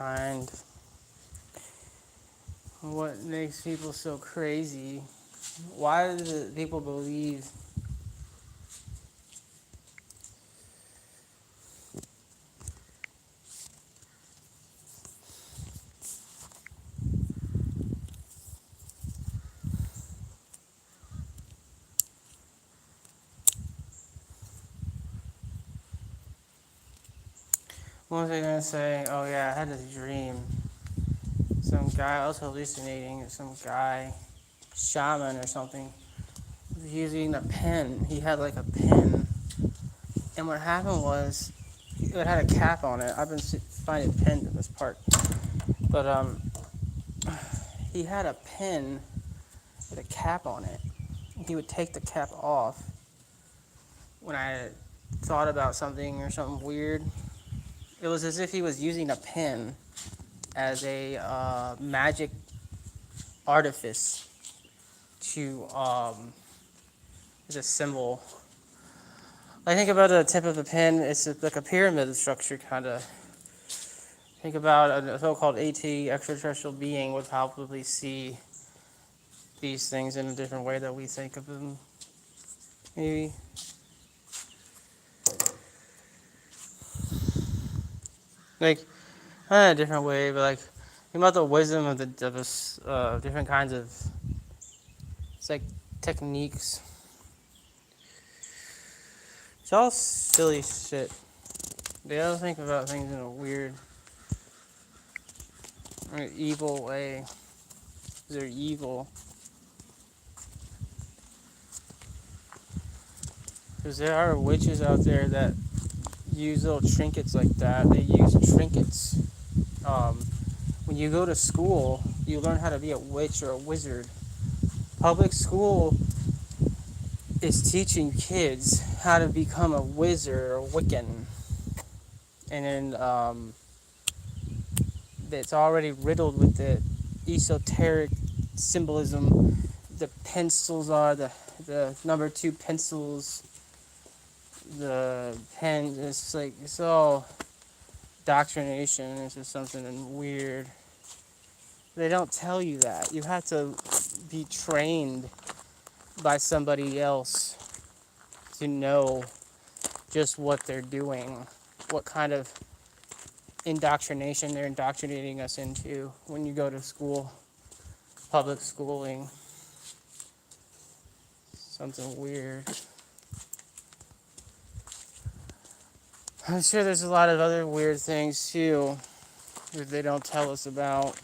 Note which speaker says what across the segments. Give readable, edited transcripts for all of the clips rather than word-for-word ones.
Speaker 1: behind what makes people so crazy. Why do people believe what was I gonna say? Oh yeah, I had this dream. Some guy, I was hallucinating, some guy, shaman or something, was using a pen. He had like a pen. And what happened was, it had a cap on it. I've been finding pens in this park. But he had a pen with a cap on it. He would take the cap off when I thought about something or something weird. It was as if he was using a pen as a magic artifice to as a symbol. I think about the tip of the pen. It's like a pyramid structure, kind of. Think about a so-called AT, extraterrestrial being, would probably see these things in a different way that we think of them. Maybe. Like, not in a different way, but like, think about the wisdom of the different kinds of, it's like techniques. It's all silly shit. They all think about things in a weird, or evil way. They're evil. Because there are witches out there that use little trinkets like that. They use trinkets. When you go to school, you learn how to be a witch or a wizard. Public school is teaching kids how to become a wizard or Wiccan. And then it's already riddled with the esoteric symbolism. The pencils are the number 2 pencils. The pen, it's like, it's all doctrination. It's just something weird. They don't tell you that. You have to be trained by somebody else to know just what they're doing, what kind of indoctrination they're indoctrinating us into when you go to school, public schooling. Something weird. I'm sure there's a lot of other weird things too that they don't tell us about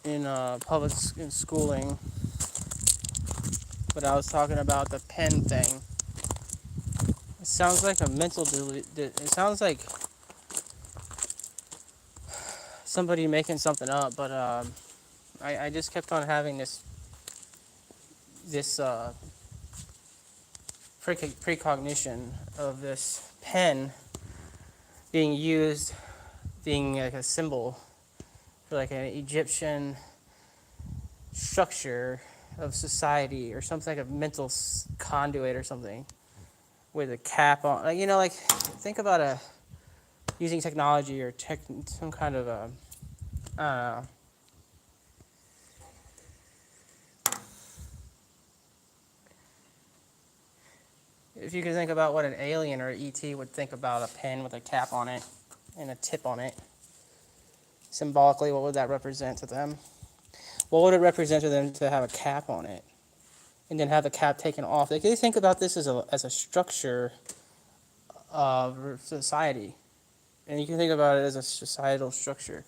Speaker 1: in in schooling. But I was talking about the pen thing. It sounds like a mental it sounds like somebody making something up, but I just kept on having this precognition of this pen being used, being like a symbol for like an Egyptian structure of society or something, like a mental conduit or something with a cap on. Like, like think about using technology or some kind of I don't know. If you could think about what an alien or an ET would think about a pen with a cap on it and a tip on it, symbolically, what would that represent to them? What would it represent to them to have a cap on it and then have the cap taken off? They could think about this as a structure of society, and you can think about it as a societal structure.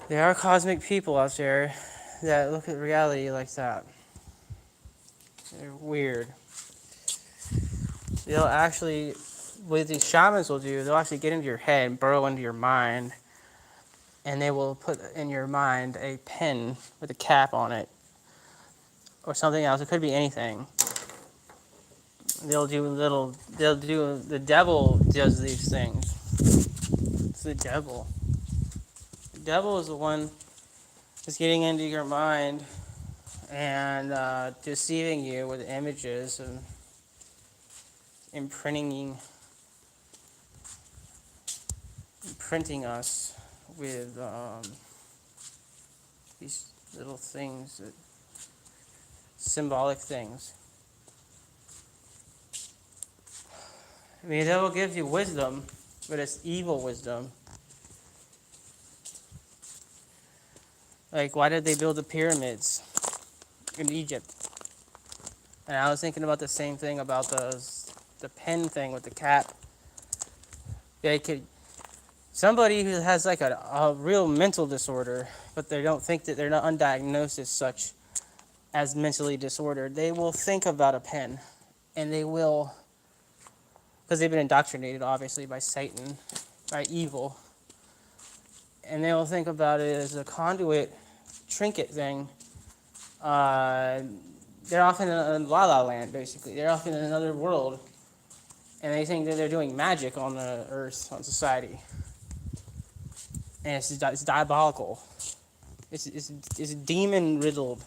Speaker 1: There are cosmic people out there that look at reality like that. They're weird. They'll actually, what these shamans will do, they'll actually get into your head, burrow into your mind, and they will put in your mind a pen with a cap on it, or something else. It could be anything. The devil does these things. It's the devil. The devil is the one that's getting into your mind and deceiving you with images and imprinting us with these little things, symbolic things. I mean, they will give you wisdom, but it's evil wisdom. Like, why did they build the pyramids in Egypt? And I was thinking about the same thing about the pen thing with the cat. They could, somebody who has like a real mental disorder, but they don't think that they're not undiagnosed as such, as mentally disordered, they will think about a pen, and they will, because they've been indoctrinated obviously by Satan, by evil, and they will think about it as a conduit trinket thing. They're often in la la land, basically. They're often in another world, and they think that they're doing magic on the earth, on society, and it's diabolical. It's demon riddled.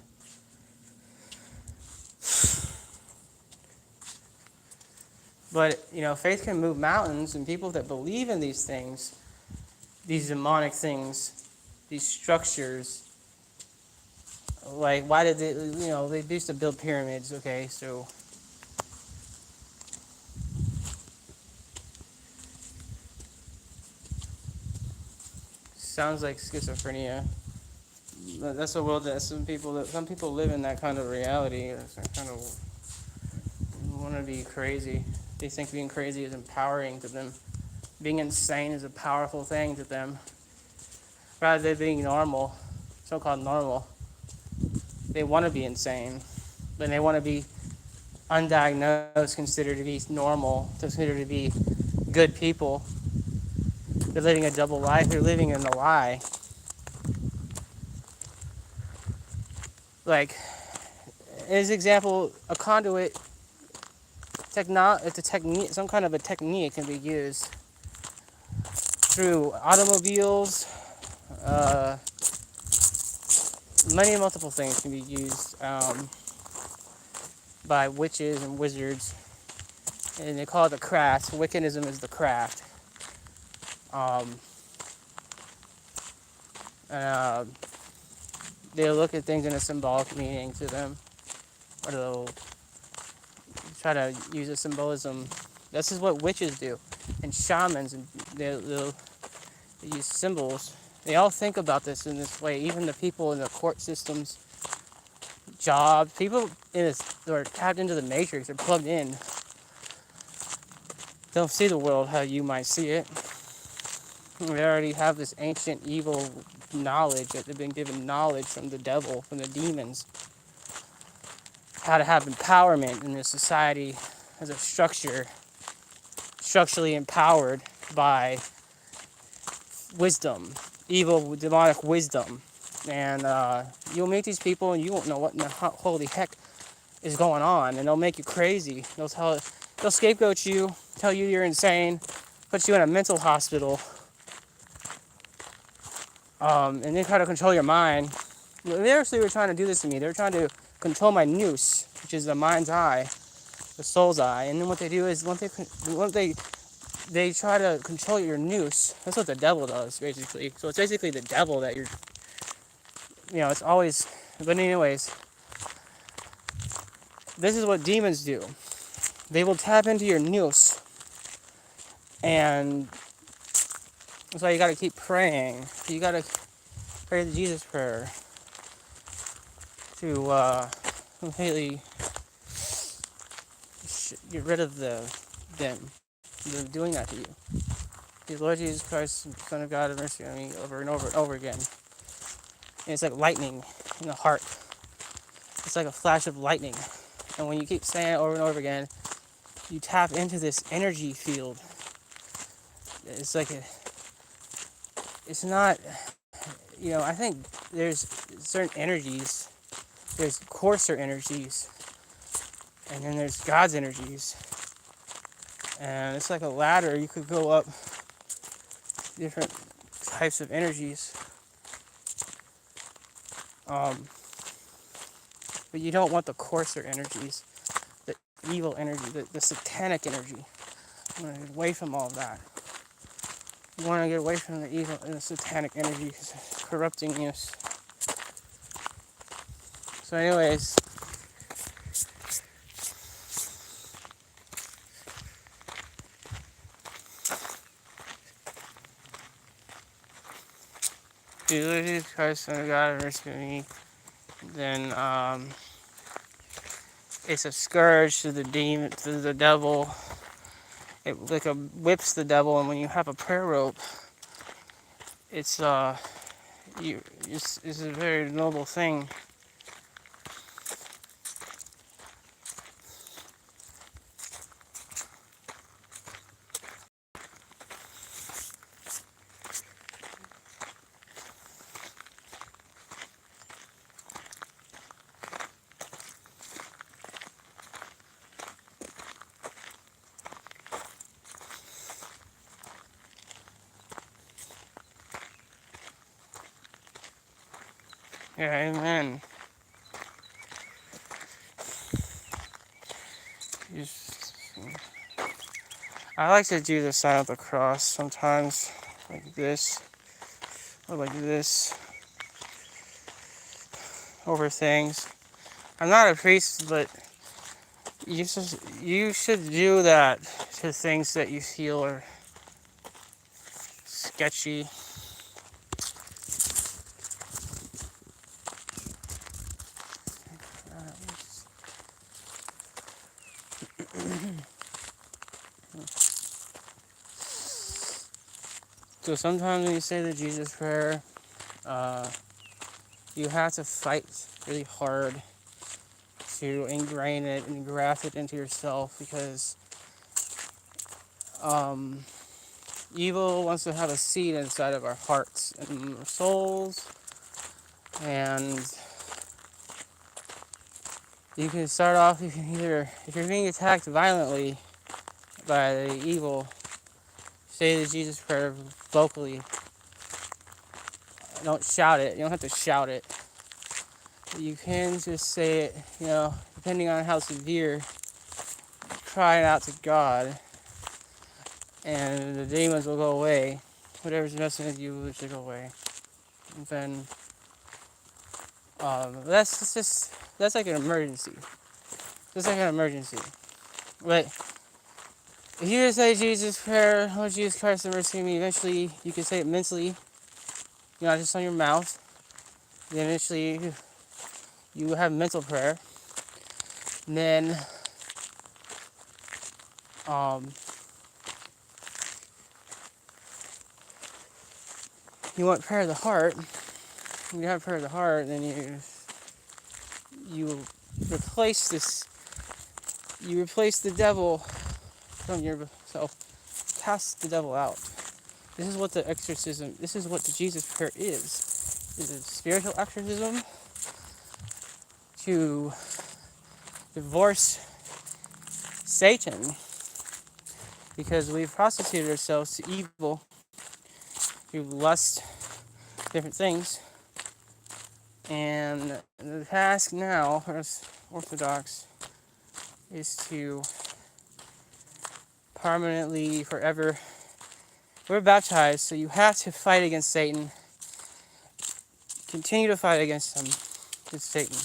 Speaker 1: But, faith can move mountains, and people that believe in these things, these demonic things, these structures, like, why did they used to build pyramids, okay, so sounds like schizophrenia. That's a world that some people live in that kind of reality. They kind of want to be crazy. They think being crazy is empowering to them. Being insane is a powerful thing to them. Rather than being normal, so-called normal. They want to be insane. Then they want to be undiagnosed, considered to be normal, considered to be good people. They're living a double life. They're living in a lie. Like, as example, a conduit, it's a technique, some kind of a technique can be used through automobiles. Many multiple things can be used by witches and wizards, and they call it the craft. Wiccanism is the craft. They'll look at things in a symbolic meaning to them, or they'll try to use a symbolism. This is what witches do, and shamans, and they'll use symbols. They all think about this in this way. Even the people in the court systems, jobs, people who are tapped into the matrix, are plugged in. Don't see the world how you might see it. They already have this ancient evil knowledge, that they've been given knowledge from the devil, from the demons, how to have empowerment in this society as a structure, structurally empowered by wisdom, evil, demonic wisdom. And you'll meet these people and you won't know what in the holy heck is going on, and they'll make you crazy. They'll scapegoat you, tell you you're insane, put you in a mental hospital, and they try to control your mind. They actually were trying to do this to me. They were trying to control my nous, which is the mind's eye, the soul's eye. And then what they do is, once they try to control your nous, that's what the devil does, basically. So it's basically the devil that it's always, but anyways, this is what demons do. They will tap into your nous, and that's why you gotta keep praying. You gotta pray the Jesus prayer to completely get rid of them. They're doing that to you. The Lord Jesus Christ, Son of God, have mercy on me, over and over and over again. And it's like lightning in the heart. It's like a flash of lightning. And when you keep saying it over and over again, you tap into this energy field. It's like it's not, I think there's certain energies. There's coarser energies. And then there's God's energies. And it's like a ladder. You could go up different types of energies. But you don't want the coarser energies, the evil energy, the satanic energy. You want to get away from all that. You want to get away from the evil and the satanic energy because it's corrupting you. So anyways, Jesus Christ, Son of God, rescue me. Then it's a scourge to the demon, to the devil. It like whips the devil, and when you have a prayer rope, it's it's a very noble thing. Yeah, amen. I like to do the sign of the cross sometimes, like this, or like this, over things. I'm not a priest, but you should do that to things that you feel are sketchy. So sometimes when you say the Jesus prayer, you have to fight really hard to ingrain it and graft it into yourself because evil wants to have a seed inside of our hearts and our souls. And you can start off, you can either, if you're being attacked violently by the evil, say the Jesus prayer vocally. Don't shout it. You don't have to shout it. You can just say it, depending on how severe, cry it out to God, and the demons will go away. Whatever's messing with you will just go away. And then, that's like an emergency. Just like an emergency. But if you just say Jesus prayer, Lord Jesus Christ, have mercy on me, eventually you can say it mentally, not just on your mouth. Then eventually you have mental prayer. And then you want prayer of the heart. When you have prayer of the heart, then you replace this. You replace the devil from yourself. Cast the devil out. This is what the exorcism. This is what the Jesus prayer is. It's a spiritual exorcism to divorce Satan, because we've prostituted ourselves to evil through lust, different things. And the task now for us Orthodox is to permanently, forever, we're baptized, so you have to fight against Satan. Continue to fight against him, against Satan,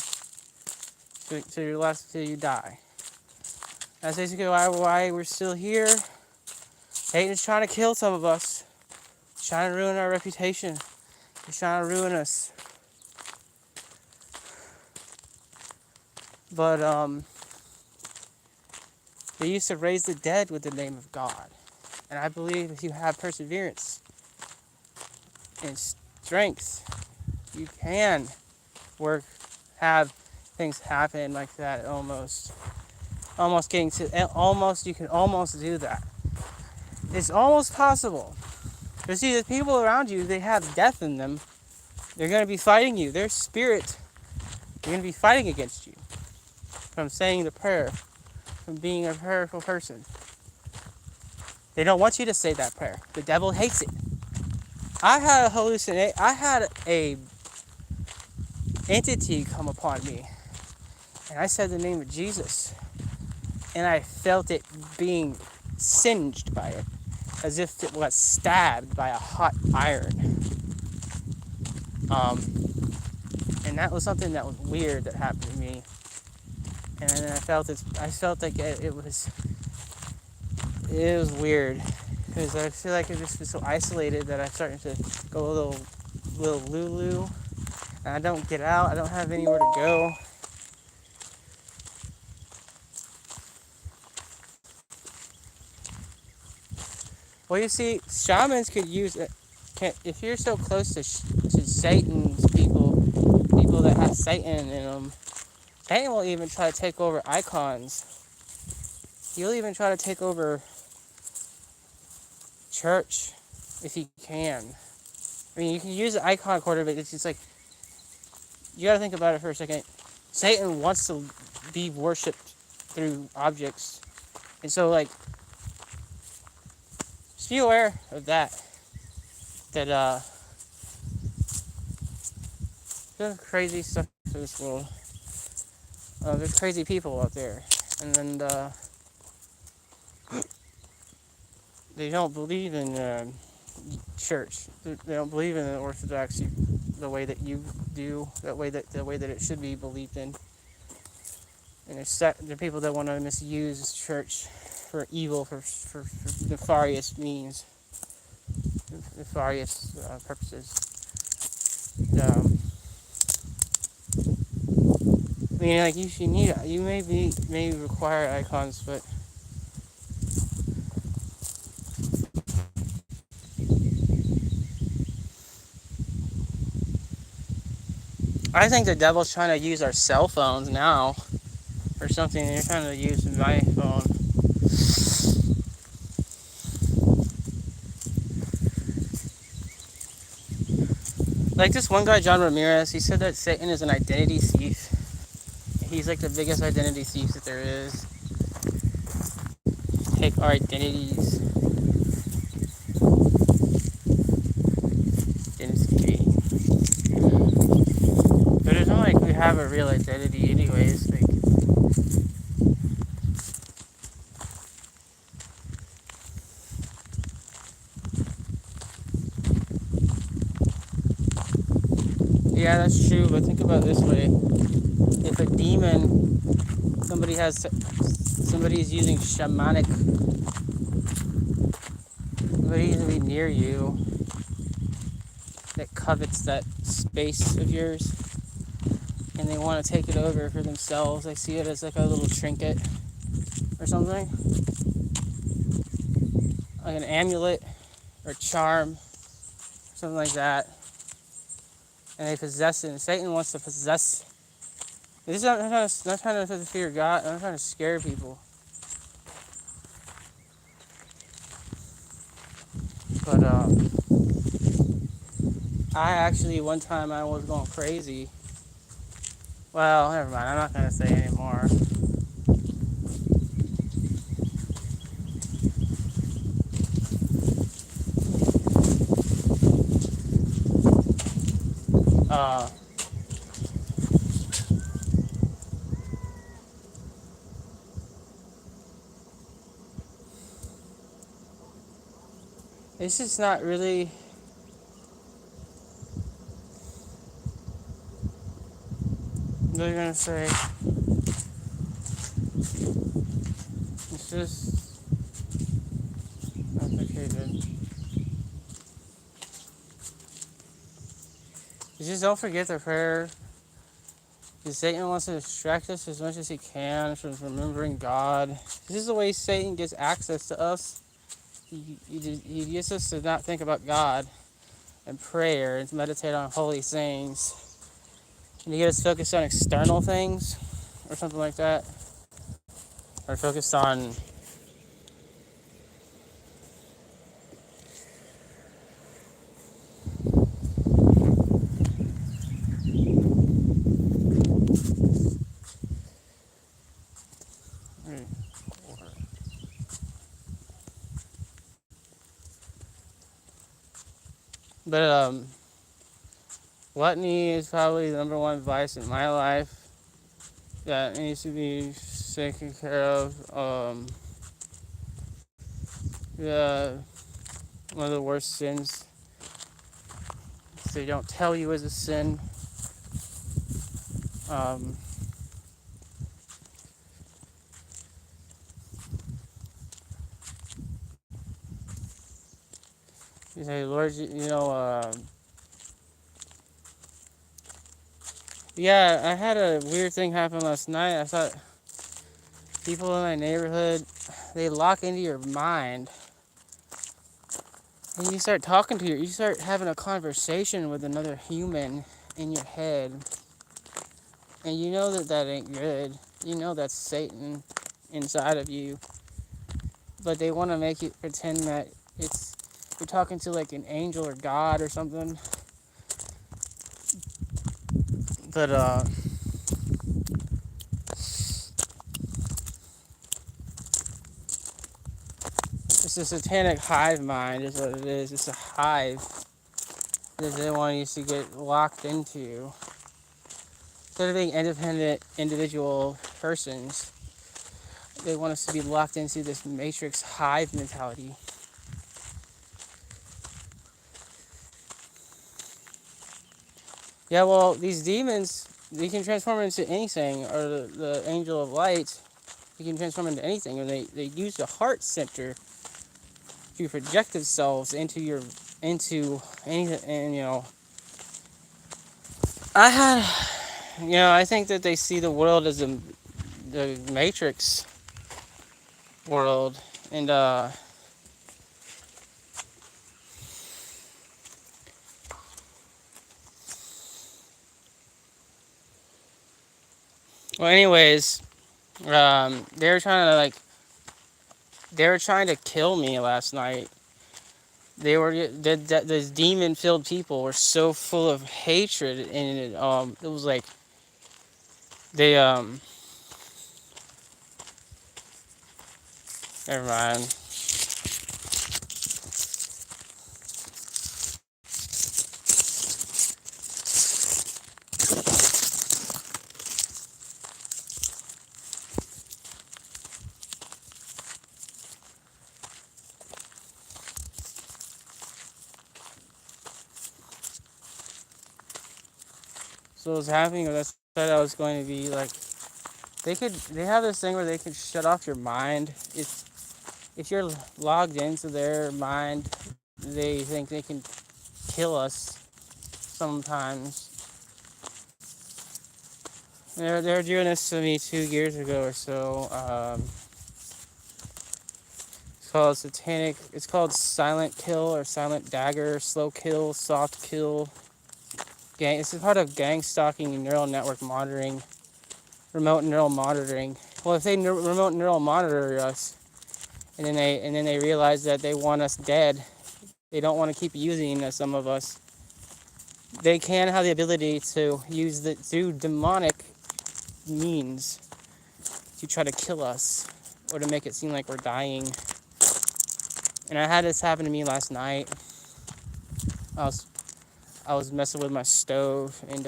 Speaker 1: till you die. That's basically why we're still here. Satan's trying to kill some of us. He's trying to ruin our reputation. He's trying to ruin us. But they used to raise the dead with the name of God. And I believe if you have perseverance and strength, you can have things happen like that. You can almost do that. It's almost possible. But see, the people around you, they have death in them. They're going to be fighting you. Their spirit, they're going to be fighting against you from saying the prayer, from being a prayerful person. They don't want you to say that prayer. The devil hates it. I had a entity come upon me, and I said the name of Jesus, and I felt it being singed by it, as if it was stabbed by a hot iron. Um, and that was something that was weird that happened to me. And then I felt it. I felt like it was weird because I feel like I just was so isolated that I'm starting to go a little lulu. And I don't get out. I don't have anywhere to go. Well, you see, shamans could use it. If you're so close to Satan's people that have Satan in them, Satan will even try to take over icons. He'll even try to take over church if he can. I mean, you can use the icon quarter, but it's just like, you gotta think about it for a second. Satan wants to be worshipped through objects. And so, like, just be aware of that. That, there's crazy stuff in this world. There's crazy people out there. And then, they don't believe in church. They don't believe in the orthodoxy the way that you do, the way that it should be believed in. And there are people that want to misuse church for evil, for nefarious means, nefarious purposes. I mean, like you may require icons, but I think the devil's trying to use our cell phones now or something. They're trying to use my phone. Like this one guy, John Ramirez, he said that Satan is an identity thief. He's like the biggest identity thief that there is. Take our identities. Identity. But it's not like we have a real identity anyways. Like, yeah, that's true, but think about it this way. If a demon, somebody is using shamanic, somebody's gonna be near you that covets that space of yours, and they want to take it over for themselves. They see it as like a little trinket or something, like an amulet or charm, something like that, and they possess it. And Satan wants to possess. This is not trying to fear God. I'm not trying to scare people. But I actually one time I was going crazy. Well, never mind. I'm not gonna say anymore. Uh, it's just not really. They're gonna say it's just complicated. You just don't forget the prayer. Because Satan wants to distract us as much as he can from remembering God. This is the way Satan gets access to us. He gets us to not think about God and prayer and to meditate on holy things. And he gets us focused on external things or something like that. Or focused on but gluttony is probably the number one vice in my life that needs to be taken care of. Yeah, one of the worst sins they don't tell you is a sin. Um, you say, Lord, yeah, I had a weird thing happen last night. I thought people in my neighborhood, they lock into your mind. And you start you start having a conversation with another human in your head. And you know that ain't good. You know that's Satan inside of you. But they want to make you pretend that you're talking to like an angel or God or something. But it's a satanic hive mind is what it is. It's a hive that they want you to get locked into. Instead of being independent individual persons, they want us to be locked into this matrix hive mentality. Yeah, well, these demons, they can transform into anything, or the angel of light, they can transform into anything, and they use the heart center to project themselves into anything. And I think that they see the world as the matrix world. And well, anyways, they were trying to kill me last night. These demon-filled people were so full of hatred, and it was like they never mind. So what was happening was I thought I was going to be like they have this thing where they can shut off your mind. If you're logged into their mind, they think they can kill us sometimes. They're doing this to me 2 years ago or so. It's called satanic. It's called silent kill or silent dagger, slow kill, soft kill. Gang. This is part of gang stalking and neural network monitoring, remote neural monitoring. Well, if they remote neural monitor us, and then they realize that they want us dead, they don't want to keep using some of us. They can have the ability to through demonic means to try to kill us or to make it seem like we're dying. And I had this happen to me last night. I was messing with my stove, and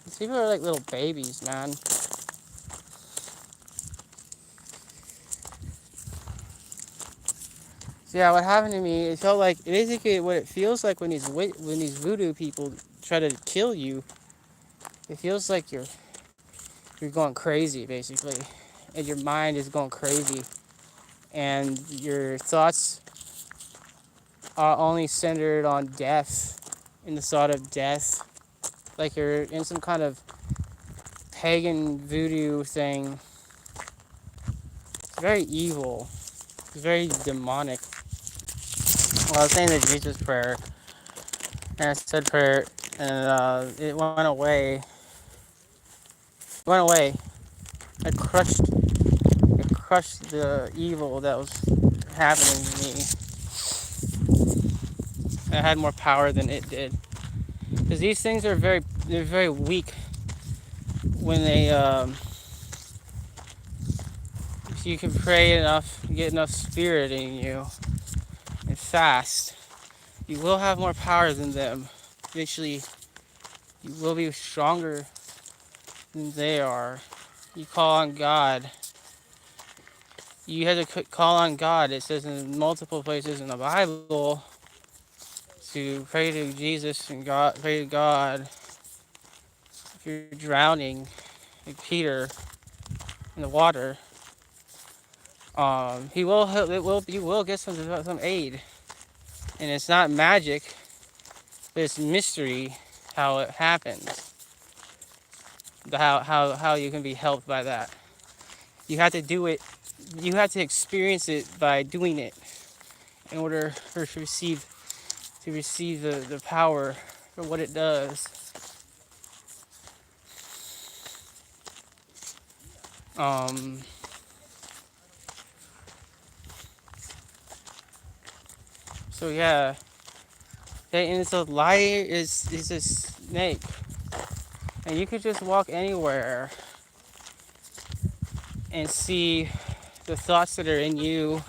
Speaker 1: these people are like little babies, man. So yeah, what happened to me? It felt like basically what it feels like when these voodoo people try to kill you. It feels like you're going crazy, basically, and your mind is going crazy, and your thoughts are only centered on death, in the thought of death, like you're in some kind of pagan voodoo thing. It's very evil. It's very demonic. Well, I was saying the Jesus prayer, and I said prayer, and it went away. It went away. It crushed the evil that was happening to me. I had more power than it did. Because these things are they're very weak when if you can pray enough, get enough spirit in you, and fast, you will have more power than them. Eventually, you will be stronger than they are. You call on God. You have to call on God. It says in multiple places in the Bible to pray to Jesus and God, pray to God. If you're drowning, like Peter in the water, you will get some aid, and it's not magic, but it's mystery how it happens, how you can be helped by that. You have to do it. You have to experience it by doing it in order for to receive the power for what it does. Um, so yeah, and it's a liar is a snake, and you could just walk anywhere and see the thoughts that are in you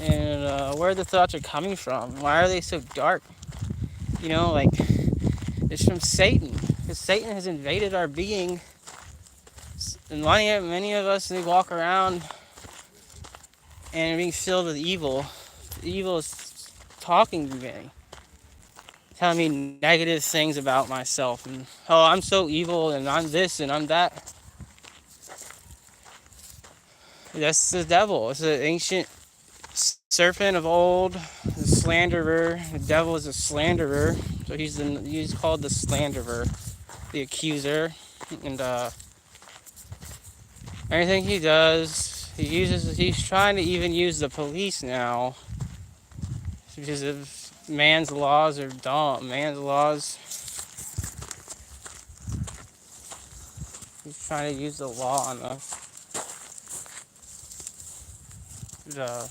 Speaker 1: and where the thoughts are coming from. Why are they so dark? You know, like it's from Satan, because Satan has invaded our being, and many of us they walk around and being filled with evil. Evil is talking to me, telling me negative things about myself, and oh, I'm so evil, and I'm this, and I'm that. That's the devil. It's an ancient serpent of old, the slanderer. The devil is a slanderer, so he's called the slanderer, the accuser, and everything he does, he's trying to even use the police now, because of man's laws are dumb. Man's laws, he's trying to use the law on us. The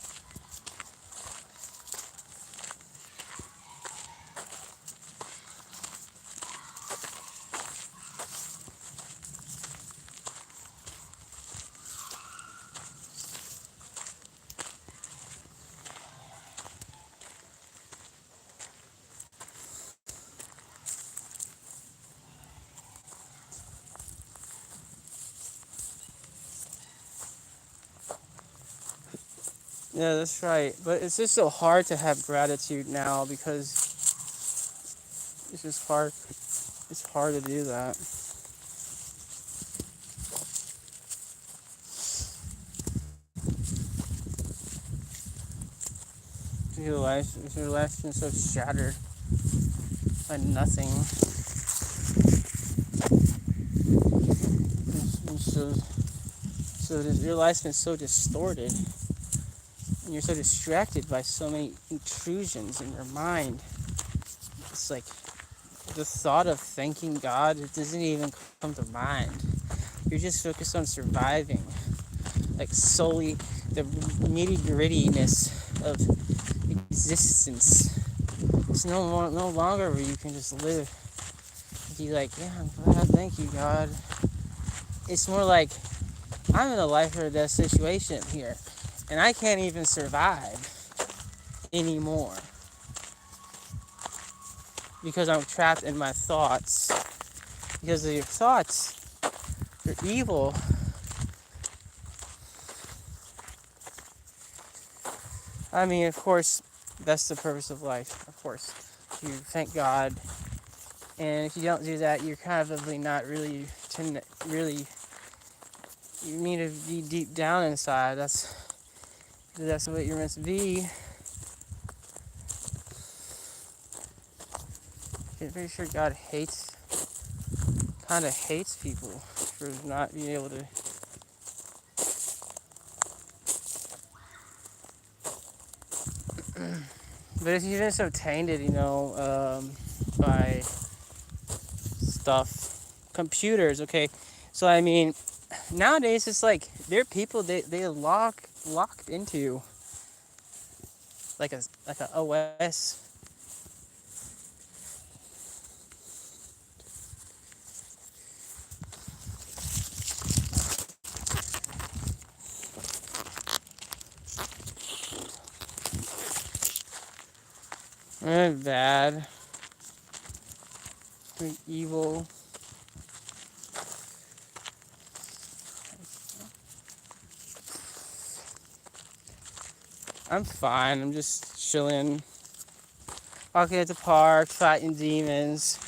Speaker 1: Yeah, that's right. But it's just so hard to have gratitude now because it's just hard. It's hard to do that. Your life's been so shattered by nothing. And your life's been so distorted, and you're so distracted by so many intrusions in your mind. It's like the thought of thanking God, it doesn't even come to mind. You're just focused on surviving, like solely the nitty grittiness of existence. It's no longer where you can just live, be like, yeah, I'm glad, thank you, God. It's more like I'm in a life or death situation here, and I can't even survive anymore because I'm trapped in my thoughts. Because of your thoughts, you're evil. I mean, of course, that's the purpose of life. Of course, you thank God, and if you don't do that, you're kind of not really, really. You need to be deep down inside. That's what you're meant to be. I'm pretty sure God kind of hates people for not being able to. But if you've been so tainted, by stuff, computers, okay. So I mean, nowadays it's like there are people they locked into like a OS. Bad, evil. I'm fine. I'm just chilling, walking at the park, fighting demons.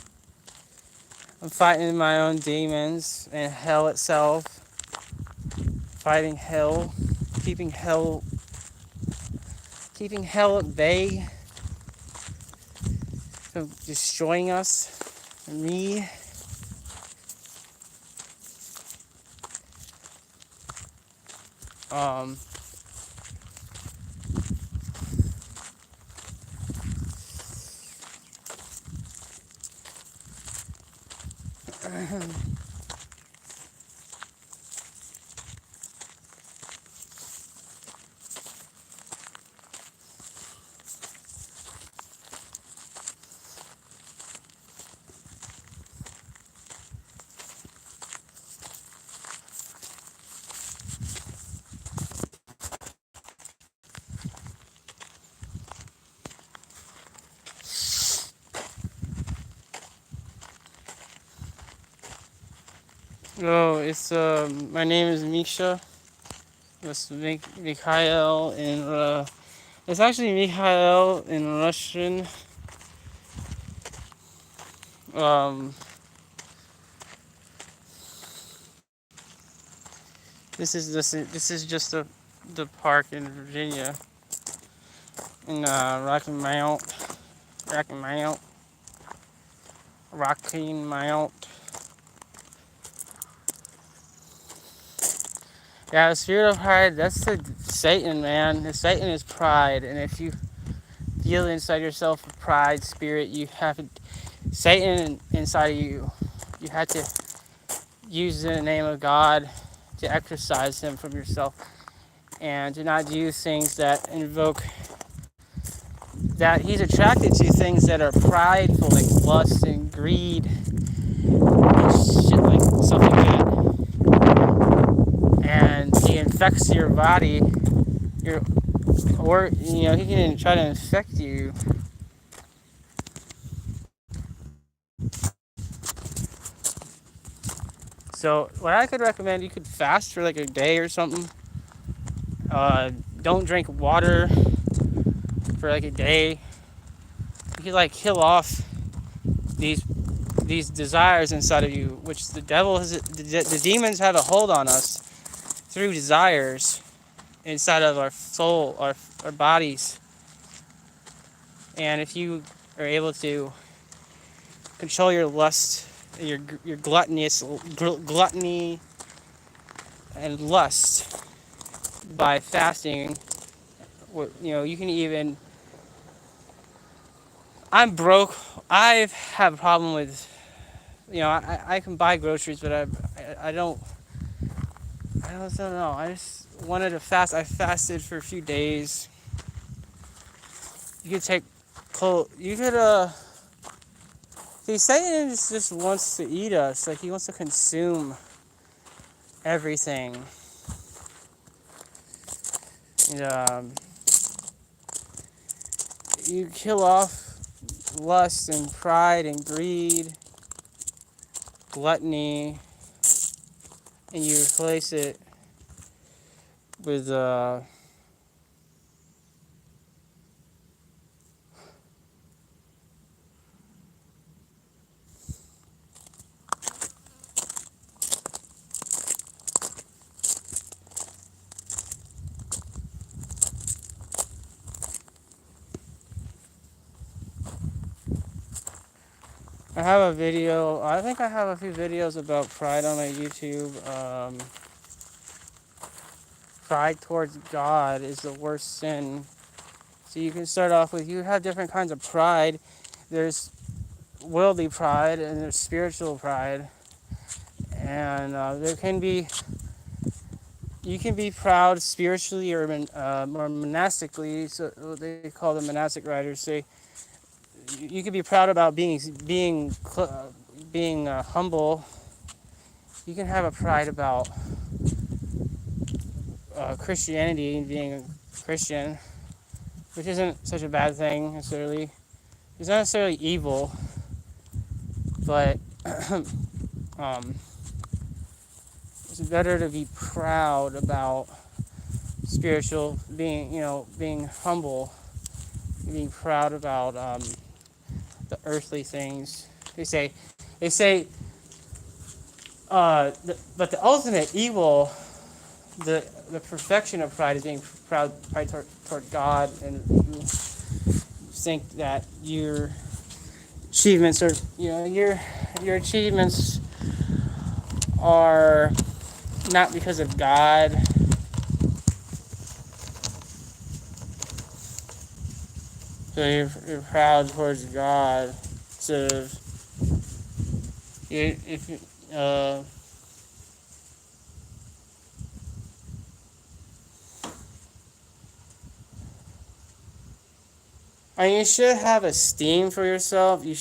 Speaker 1: I'm fighting my own demons and hell itself. Fighting hell, keeping hell, keeping hell at bay from destroying us. Me. Um. Oh, it's my name is Misha. That's Mikhail in it's actually Mikhail in Russian. Um, this is just the park in Virginia in Rocky Mount, Rocky Mount. Yeah, the spirit of pride. That's the Satan, man. The Satan is pride, and if you feel inside yourself a pride spirit, you have Satan inside of you. You have to use the name of God to exorcise him from yourself, and to not do things that invoke that he's attracted to things that are prideful, like lust and greed and shit like stuff like that. And he infects your body, your or he can try to infect you. So what I could recommend, you could fast for like a day or something. Don't drink water for like a day. You could like kill off these these desires inside of you, which the devil has. The demons have a hold on us through desires inside of our soul, our bodies. And if you are able to control your lust, your gluttony and lust by fasting, you can even. I'm broke. I have a problem with, I can buy groceries, but I don't. I don't know. I just wanted to fast. I fasted for a few days. You could take cold. You could See, Satan just wants to eat us. Like he wants to consume everything. And, you kill off lust and pride and greed, gluttony, and you replace it with I have a video. I think I have a few videos about pride on my YouTube. Pride towards God is the worst sin. So you can start off with, you have different kinds of pride. There's worldly pride and there's spiritual pride. And you can be proud spiritually or monastically. So they call the monastic riders. Say you can be proud about being humble. You can have a pride about Christianity and being a Christian, which isn't such a bad thing necessarily. It's not necessarily evil, but it's better to be proud about spiritual, being being humble, being proud about the earthly things. They say, they say, but the ultimate evil, the perfection of pride is being proud, pride toward God, and you think that your achievements are, your achievements are not because of God. So you're proud towards God. So if I mean, you should have esteem for yourself. You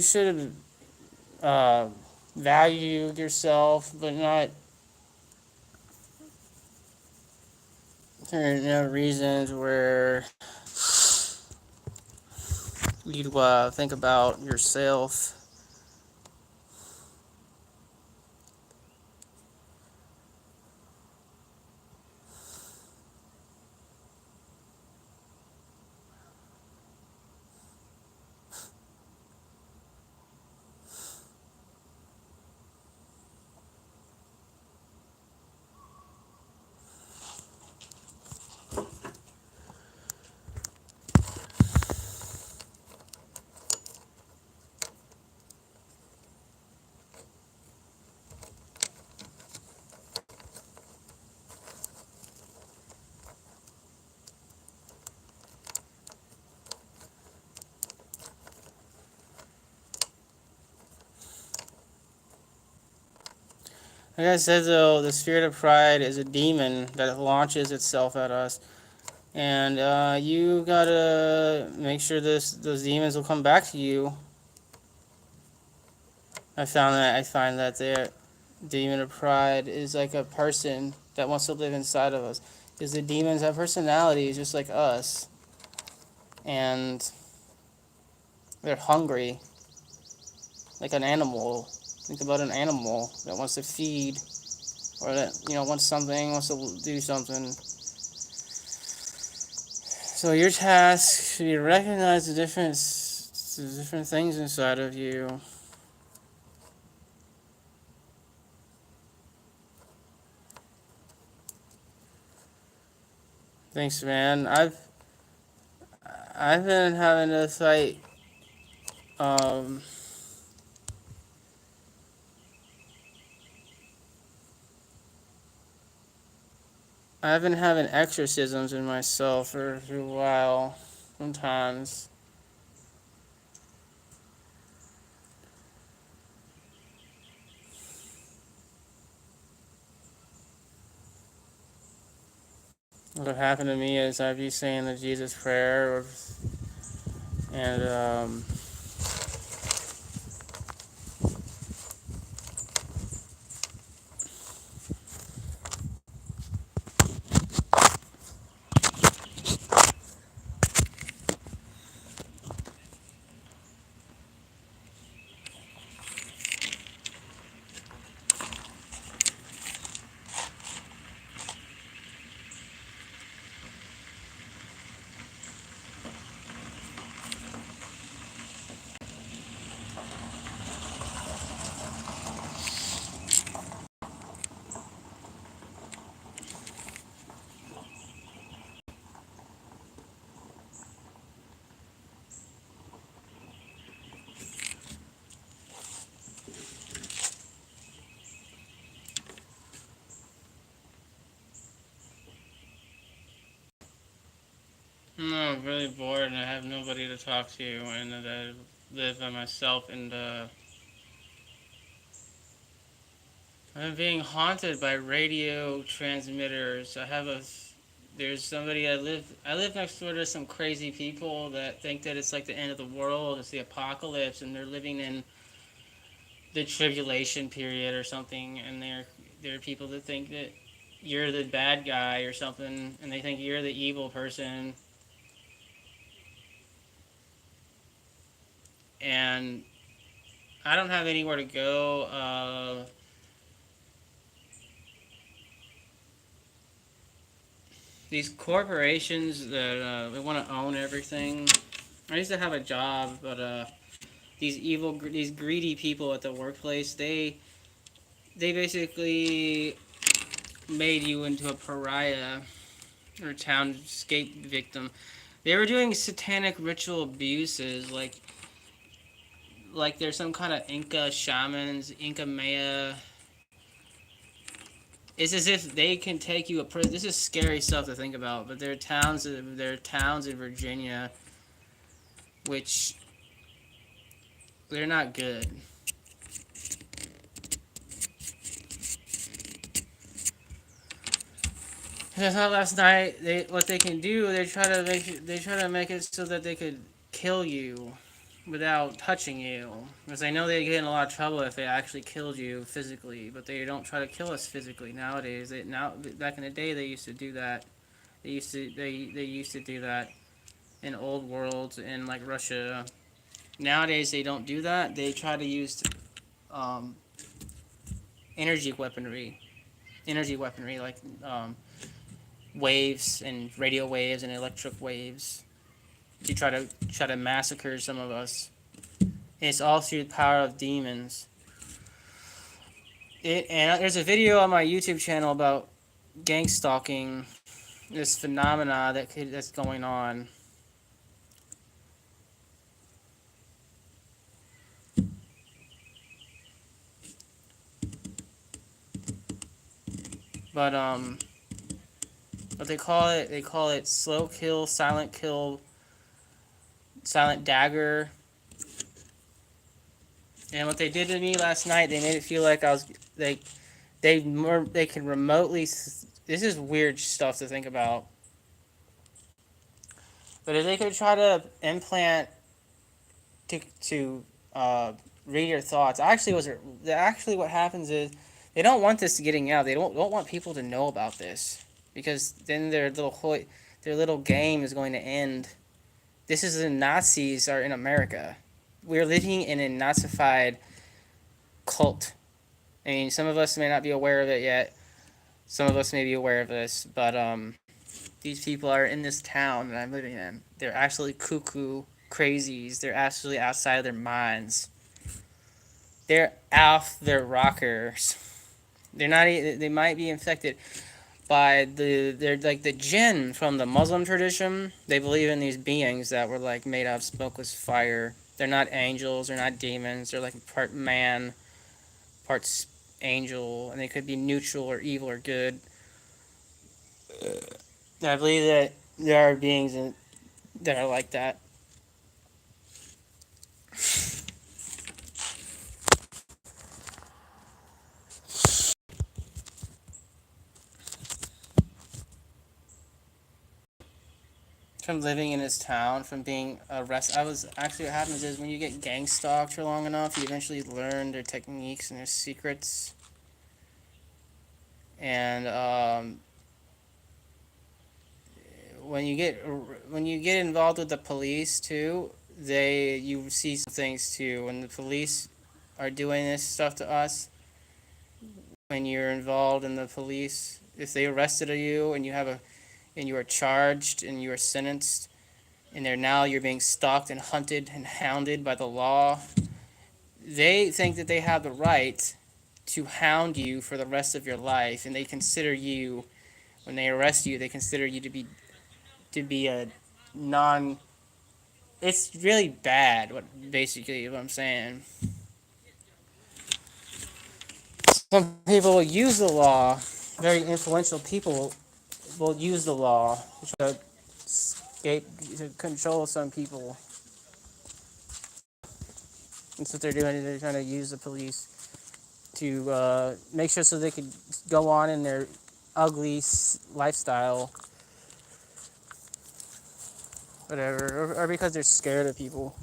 Speaker 1: should uh, value yourself, but not for no reasons where you think about yourself. Like I said, though, the spirit of pride is a demon that launches itself at us, and you gotta make sure those demons will come back to you. I find that the demon of pride is like a person that wants to live inside of us. Because the demons have personalities just like us, and they're hungry, like an animal. Think about an animal that wants to feed, or that wants something, wants to do something. So your task should be to recognize the different things inside of you. Thanks, man. I've been having to fight. Um, I've been having exorcisms in myself for a while. Sometimes. What happened to me is I'd be saying the Jesus prayer, and no, I'm really bored and I have nobody to talk to, and that I live by myself. And I'm being haunted by radio transmitters. There's somebody I live next door to some crazy people that think that it's like the end of the world, it's the apocalypse, and they're living in the tribulation period or something. And there are people that think that you're the bad guy or something, and they think you're the evil person. And I don't have anywhere to go. These corporations that they want to own everything. I used to have a job, but these greedy people at the workplace, they basically made you into a pariah or townscape victim. They were doing satanic ritual abuses, like there's some kind of Inca shamans, Inca Maya. It's as if they can take you a prison. This is scary stuff to think about, but there are towns in Virginia which they're not good. I thought last night what they can do, they try to make it so that they could kill you without touching you. Because I know they get in a lot of trouble if they actually killed you physically, but they don't try to kill us physically nowadays. Back in the day they used to do that. They used to do that in old worlds in like Russia. Nowadays they don't do that. They try to use um, energy weaponry, like waves and radio waves and electric waves to try to massacre some of us. And it's all through the power of demons. There's a video on my YouTube channel about gang stalking, this phenomena that's going on. But what they call it slow kill, silent dagger. And what they did to me last night, they made it feel like I was they can remotely. This is weird stuff to think about. But if they could try to implant to read your thoughts, actually what happens is they don't want this getting out. They don't want people to know about this because then their little game is going to end. This is the Nazis are in America. We're living in a Nazified cult. I mean, some of us may not be aware of it yet. Some of us may be aware of this, but these people are in this town that I'm living in. They're actually cuckoo crazies. They're actually outside of their minds. They're off their rockers. They're not. They might be infected by They're like the jinn from the Muslim tradition. They believe in these beings that were like made out of smokeless fire. They're not angels. They're not demons. They're like part man, part angel, and they could be neutral or evil or good. I believe that there are that are like that. From living in this town, from being arrested. What happens is when you get gang stalked for long enough, you eventually learn their techniques and their secrets. And when you get involved with the police too, you see some things too. When the police are doing this stuff to us, when you're involved in the police, if they arrested you and you are charged and you are sentenced, and you're being stalked and hunted and hounded by the law, they think that they have the right to hound you for the rest of your life, and they consider you, when they arrest you, they consider you to be a non. It's really bad. What I'm saying. Some people will use the law. Very influential people will use the law to escape, to control some people. That's what they're doing. They're trying to use the police to make sure so they could go on in their ugly lifestyle, whatever, or because they're scared of people.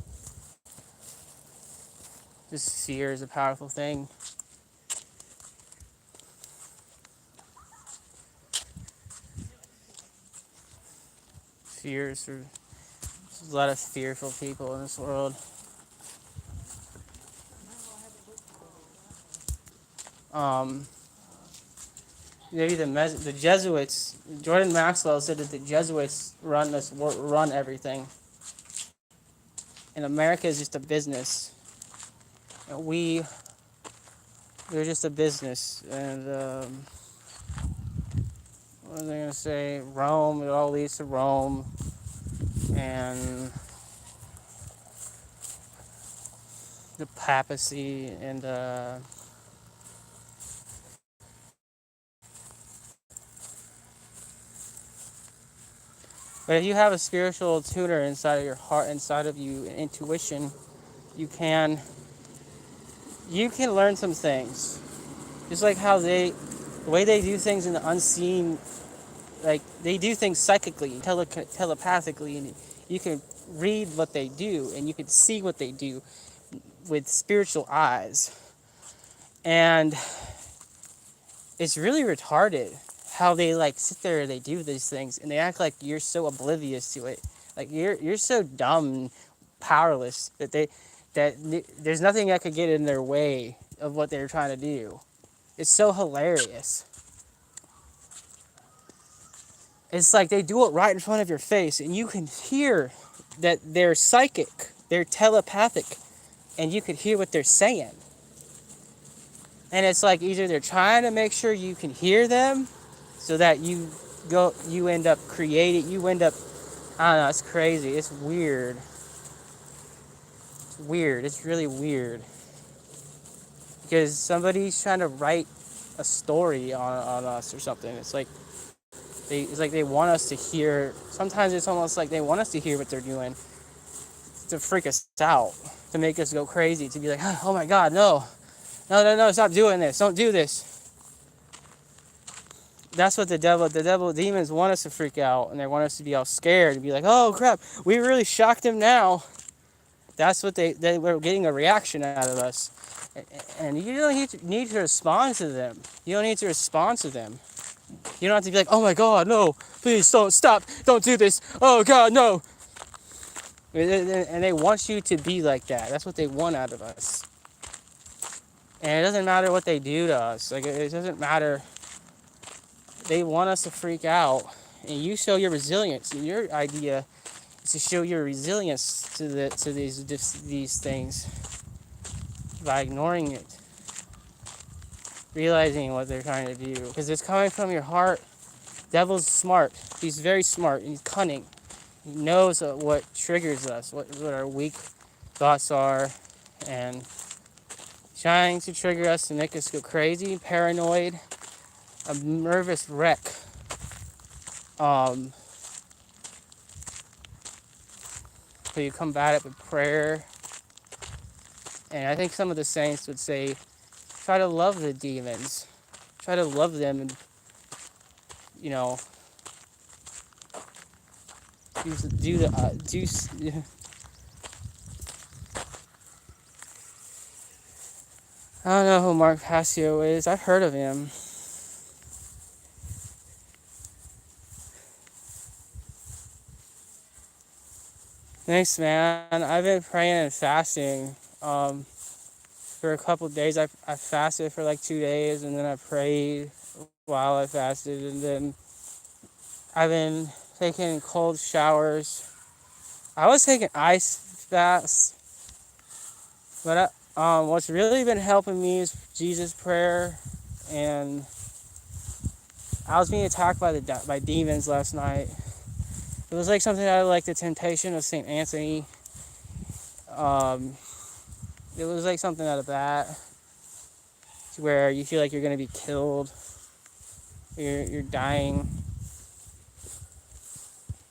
Speaker 1: Just fear is a powerful thing. There's a lot of fearful people in this world. Um, maybe the Jesuits. Jordan Maxwell said that the Jesuits run everything, and America is just a business. And we're just a business, and what was I gonna say? Rome. It all leads to Rome, and the papacy, and but if you have a spiritual tutor inside of your heart, inside of you, intuition, you can learn some things. Just like how the way they do things in the unseen, like they do things psychically, telepathically, and you can read what they do, and you can see what they do with spiritual eyes. And it's really retarded how they like sit there and they do these things, and they act like you're so oblivious to it. Like you're so dumb and powerless that there's nothing that could get in their way of what they're trying to do. It's so hilarious. It's like they do it right in front of your face, and you can hear that they're psychic, they're telepathic, and you can hear what they're saying. And it's like either they're trying to make sure you can hear them so that you end up creating, I don't know, it's crazy. It's weird. It's weird. It's really weird. Because somebody's trying to write a story on us or something. It's like they want us to hear. Sometimes it's almost like they want us to hear what they're doing to freak us out, to make us go crazy, to be like, oh my God, no, no, no, no, stop doing this, don't do this. That's what the demons want us to freak out, and they want us to be all scared and be like, oh crap, we really shocked him now. That's what they were getting a reaction out of us. And you don't need to respond to them. You don't need to respond to them. You don't have to be like, oh my God, no, please don't stop, don't do this, oh God, no. And they want you to be like that. That's what they want out of us. And it doesn't matter what they do to us. Like, it doesn't matter. They want us to freak out. And you show your resilience. And your idea is to show your resilience to these things by ignoring it. Realizing what they're trying to do. Because it's coming from your heart. Devil's smart. He's very smart. He's cunning. He knows what triggers us, what our weak thoughts are, and trying to trigger us to make us go crazy, paranoid, a nervous wreck. So you combat it with prayer. And I think some of the saints would say, try to love the demons. Try to love them and, you know, I don't know who Mark Passio is. I've heard of him. Thanks, man. I've been praying and fasting. For a couple of days, I fasted for like 2 days, and then I prayed while I fasted, and then I've been taking cold showers. I was taking ice baths, but what's really been helping me is Jesus prayer, and I was being attacked by demons last night. It was like something out of like the Temptation of St. Anthony. It was like something out of that, where you feel like you're gonna be killed, you're dying.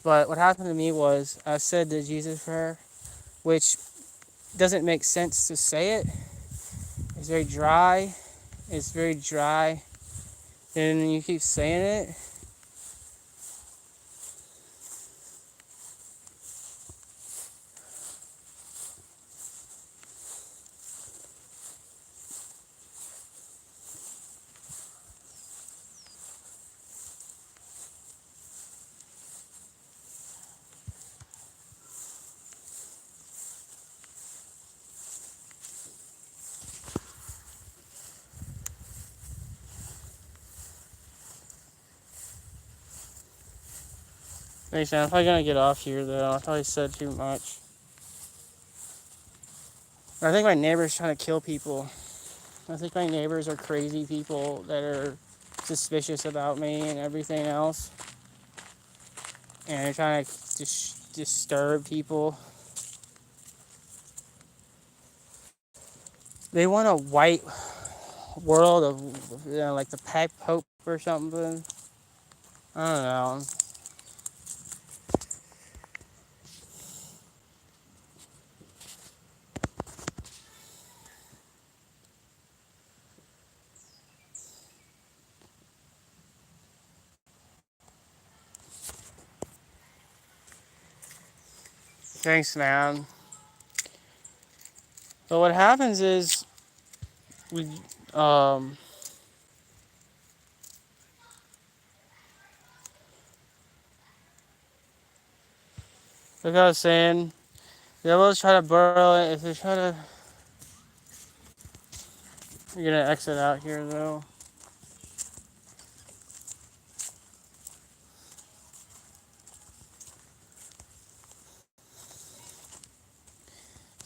Speaker 1: But what happened to me was I said the Jesus prayer, which doesn't make sense to say it. It's very dry. It's very dry. And you keep saying it. Thanks, man. I'm probably gonna get off here though. I probably said too much. I think my neighbor's trying to kill people. I think my neighbors are crazy people that are suspicious about me and everything else. And they're trying to disturb people. They want a white world of, like the Pope or something. I don't know. Thanks, man. But what happens is we, um, like I was saying, they always try to burrow it. If they try to, you're gonna exit out here though.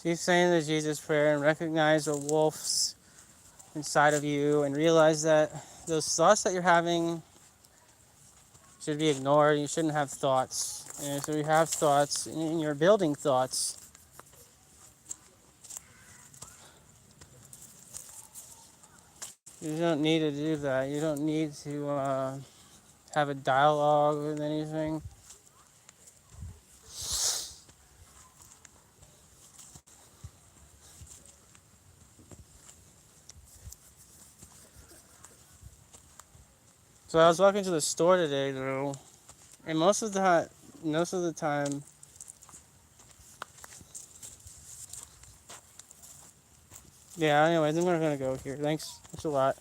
Speaker 1: Keep saying the Jesus prayer and recognize the wolves inside of you and realize that those thoughts that you're having should be ignored. You shouldn't have thoughts. And so you have thoughts and you're building thoughts. You don't need to do that. You don't need to have a dialogue with anything. So I was walking to the store today though, and most of the time, yeah. Anyways, I'm gonna go here. Thanks a lot.